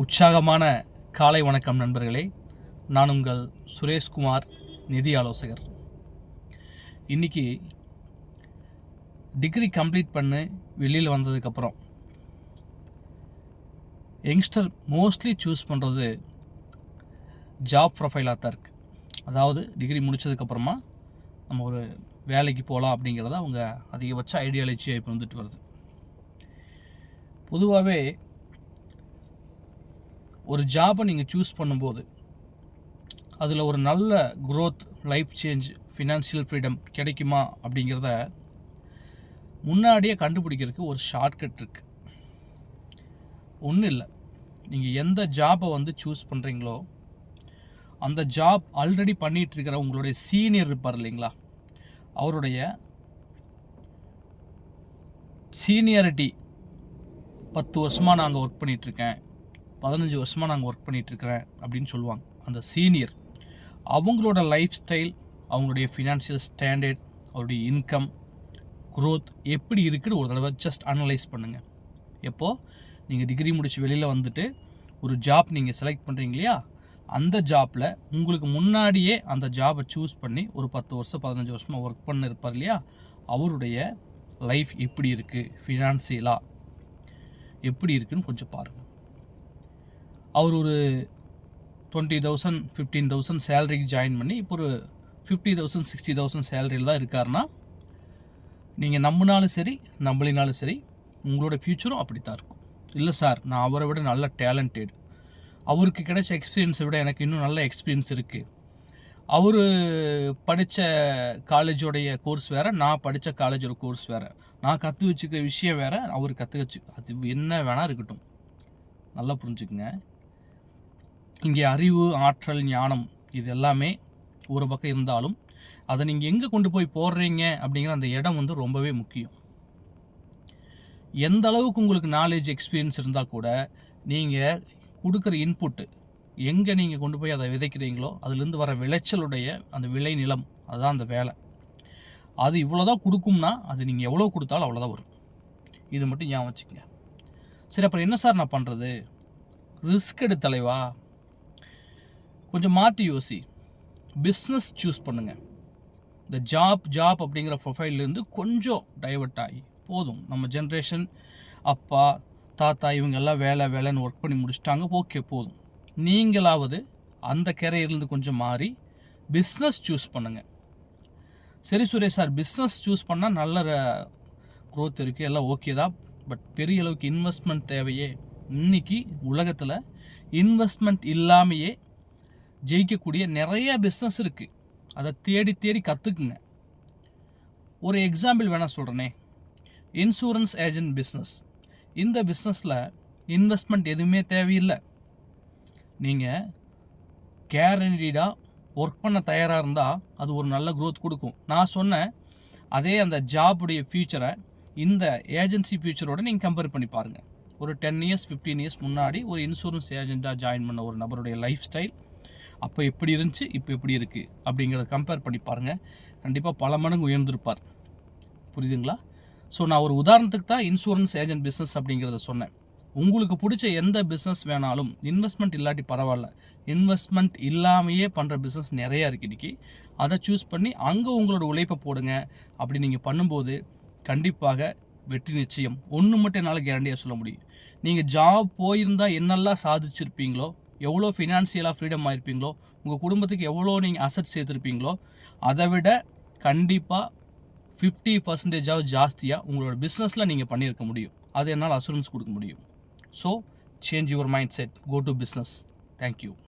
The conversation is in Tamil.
உற்சாகமான காலை வணக்கம் நண்பர்களே. நான் உங்கள் சுரேஷ்குமார், நிதி ஆலோசகர். இன்றைக்கி டிகிரி கம்ப்ளீட் பண்ணி வெளியில் வந்ததுக்கப்புறம் யங்ஸ்டர் மோஸ்ட்லி சூஸ் பண்ணுறது ஜாப் ப்ரொஃபைலாக தான் இருக்குது. அதாவது டிகிரி முடித்ததுக்கப்புறமா நம்ம ஒரு வேலைக்கு போகலாம் அப்படிங்கிறத அவங்க அதிகபட்ச ஐடியாலஜியாக இப்போ வந்துட்டு வருது. பொதுவாகவே ஒரு ஜாபை நீங்கள் சூஸ் பண்ணும்போது அதில் ஒரு நல்ல growth, life change, financial freedom கிடைக்குமா அப்படிங்கிறத முன்னாடியே கண்டுபிடிக்கிறதுக்கு ஒரு ஷார்ட்கட் இருக்குது. ஒன்றும் இல்லை, நீங்கள் எந்த ஜாபை சூஸ் பண்ணுறீங்களோ அந்த ஜாப் ஆல்ரெடி பண்ணிகிட்ருக்கிற உங்களுடைய சீனியர் இருப்பார் இல்லைங்களா, அவருடைய சீனியாரிட்டி 10 வருஷமாக நாங்கள் ஒர்க் பண்ணிகிட்ருக்கேன், 15 வருஷமாக நாங்கள் ஒர்க் பண்ணிகிட்ருக்கிறேன் அப்படின்னு சொல்லுவாங்க. அந்த சீனியர் அவங்களோட லைஃப் ஸ்டைல், அவங்களுடைய ஃபினான்ஷியல் ஸ்டாண்டர்ட், அவருடைய இன்கம் க்ரோத் எப்படி இருக்குன்னு ஒரு தடவை ஜஸ்ட் அனலைஸ் பண்ணுங்கள். எப்போது நீங்கள் டிகிரி முடித்து வெளியில் வந்துட்டு ஒரு ஜாப் நீங்கள் செலக்ட் பண்ணுறீங்க இல்லையா, அந்த ஜாப்பில் உங்களுக்கு முன்னாடியே அந்த ஜாபை சூஸ் பண்ணி ஒரு 10 வருஷம் 15 வருஷமாக ஒர்க் பண்ண இருப்பார் இல்லையா, அவருடைய லைஃப் எப்படி இருக்குது, ஃபினான்சியலாக எப்படி இருக்குதுன்னு கொஞ்சம் பாருங்கள். அவர் ஒரு 20,000 15,000 சேலரிக்கு ஜாயின் பண்ணி இப்போ ஒரு 50,000 60,000 சேலரியில் தான் இருக்காருன்னா, நீங்கள் நம்பினாலும் சரி நம்பலினாலும் சரி உங்களோட ஃப்யூச்சரும் அப்படி தான் இருக்கும். இல்லை சார், நான் அவரை விட நல்ல டேலண்டட், அவருக்கு கிடைச்ச எக்ஸ்பீரியன்ஸை விட எனக்கு இன்னும் நல்ல எக்ஸ்பீரியன்ஸ் இருக்குது, அவர் படித்த காலேஜோடைய கோர்ஸ் வேறு, நான் படித்த காலேஜோட கோர்ஸ் வேறு, நான் கற்று வச்சுக்கிற விஷயம் வேறு, அவர் கற்று வச்சு, அது என்ன வேணால் இருக்கட்டும், நல்லா புரிஞ்சுக்குங்க. இங்கே அறிவு, ஆற்றல், ஞானம் இது எல்லாமே ஒரு பக்கம் இருந்தாலும் அதை நீங்கள் எங்கே கொண்டு போய் போடுறீங்க அப்படிங்கிற அந்த இடம் ரொம்பவே முக்கியம். எந்த அளவுக்கு உங்களுக்கு நாலேஜ், எக்ஸ்பீரியன்ஸ் இருந்தால் கூட நீங்கள் கொடுக்குற இன்புட்டு எங்கே நீங்கள் கொண்டு போய் அதை விதைக்கிறீங்களோ அதுலேருந்து வர விளைச்சலுடைய அந்த விளை நிலம், அதுதான் அந்த வேலை. அது இவ்வளோதான் கொடுக்கும்னா அது நீங்கள் எவ்வளோ கொடுத்தாலும் அவ்வளோதான் வரும். இது மட்டும் ஞாபகம் வச்சுக்கங்க. சரி, அப்புறம் என்ன சார் நான் பண்ணுறது? ரிஸ்க் எடு தலைவா, கொஞ்சம் மாற்றி யோசி. பிஸ்னஸ் சூஸ் பண்ணுங்கள். இந்த ஜாப் அப்படிங்கிற ப்ரொஃபைல்லேருந்து கொஞ்சம் டைவர்ட் ஆகி போதும். நம்ம ஜென்ரேஷன் அப்பா தாத்தா இவங்கெல்லாம் வேலைன்னு ஒர்க் பண்ணி முடிச்சிட்டாங்க, ஓகே போதும். நீங்களாவது அந்த கேரியர்லேருந்து கொஞ்சம் மாறி பிஸ்னஸ் சூஸ் பண்ணுங்கள். சரி சுரேஷ் சார், பிஸ்னஸ் சூஸ் பண்ணால் நல்ல க்ரோத் இருக்குது, எல்லாம் ஓகே தான், பட் பெரிய அளவுக்கு இன்வெஸ்ட்மெண்ட் தேவையே. இன்றைக்கி உலகத்தில் இன்வெஸ்ட்மெண்ட் இல்லாமையே ஜெயிக்கக்கூடிய நிறைய பிஸ்னஸ் இருக்குது. அதை தேடி கற்றுக்குங்க. ஒரு எக்ஸாம்பிள் வேணால் சொல்கிறேனே, இன்சூரன்ஸ் ஏஜென்ட் பிஸ்னஸ். இந்த பிஸ்னஸில் இன்வெஸ்ட்மெண்ட் எதுவுமே தேவையில்லை. நீங்கள் கேரண்டீடாக ஒர்க் பண்ண தயாராக இருந்தால் அது ஒரு நல்ல க்ரோத் கொடுக்கும். நான் சொன்னேன் அதே அந்த ஜாபுடைய ஃப்யூச்சரை இந்த ஏஜென்சி ஃப்யூச்சரோட நீங்கள் கம்பேர் பண்ணி பாருங்கள். ஒரு 10 இயர்ஸ் 15 இயர்ஸ் முன்னாடி ஒரு இன்சூரன்ஸ் ஏஜெண்ட்டாக ஜாயின் பண்ண ஒரு நபருடைய லைஃப் ஸ்டைல் அப்போ எப்படி இருந்துச்சு, இப்போ எப்படி இருக்குது அப்படிங்கிறத கம்பேர் பண்ணி பாருங்கள். கண்டிப்பாக பல மடங்கு உயர்ந்திருப்பார். புரியுதுங்களா? ஸோ நான் ஒரு உதாரணத்துக்கு தான் இன்சூரன்ஸ் ஏஜென்ட் பிஸ்னஸ் அப்படிங்கிறத சொன்னேன். உங்களுக்கு பிடிச்ச எந்த பிஸ்னஸ் வேணாலும் இன்வெஸ்ட்மெண்ட் இல்லாட்டி பரவாயில்ல, இன்வெஸ்ட்மெண்ட் இல்லாமையே பண்ணுற பிஸ்னஸ் நிறையா இருக்குது இன்றைக்கி. அதை சூஸ் பண்ணி அங்கே உங்களோட உழைப்பை போடுங்க. அப்படி நீங்கள் பண்ணும்போது கண்டிப்பாக வெற்றி நிச்சயம். ஒன்று மட்டும் என்னால் கேரண்டியாக சொல்ல முடியும், நீங்கள் ஜாப் போயிருந்தால் என்னெல்லாம் சாதிச்சிருப்பீங்களோ, எவ்வளோ ஃபினான்ஷியலாக ஃப்ரீடம் ஆகிருப்பீங்களோ, உங்கள் குடும்பத்துக்கு எவ்வளோ நீங்கள் அசட் சேர்த்துருப்பீங்களோ, அதை விட கண்டிப்பாக 50% ஜாஸ்தியாக உங்களோட பிஸ்னஸில் நீங்கள் பண்ணியிருக்க முடியும். அது என்னால் அசூரன்ஸ் கொடுக்க முடியும். So change your mindset, go to business. Thank you.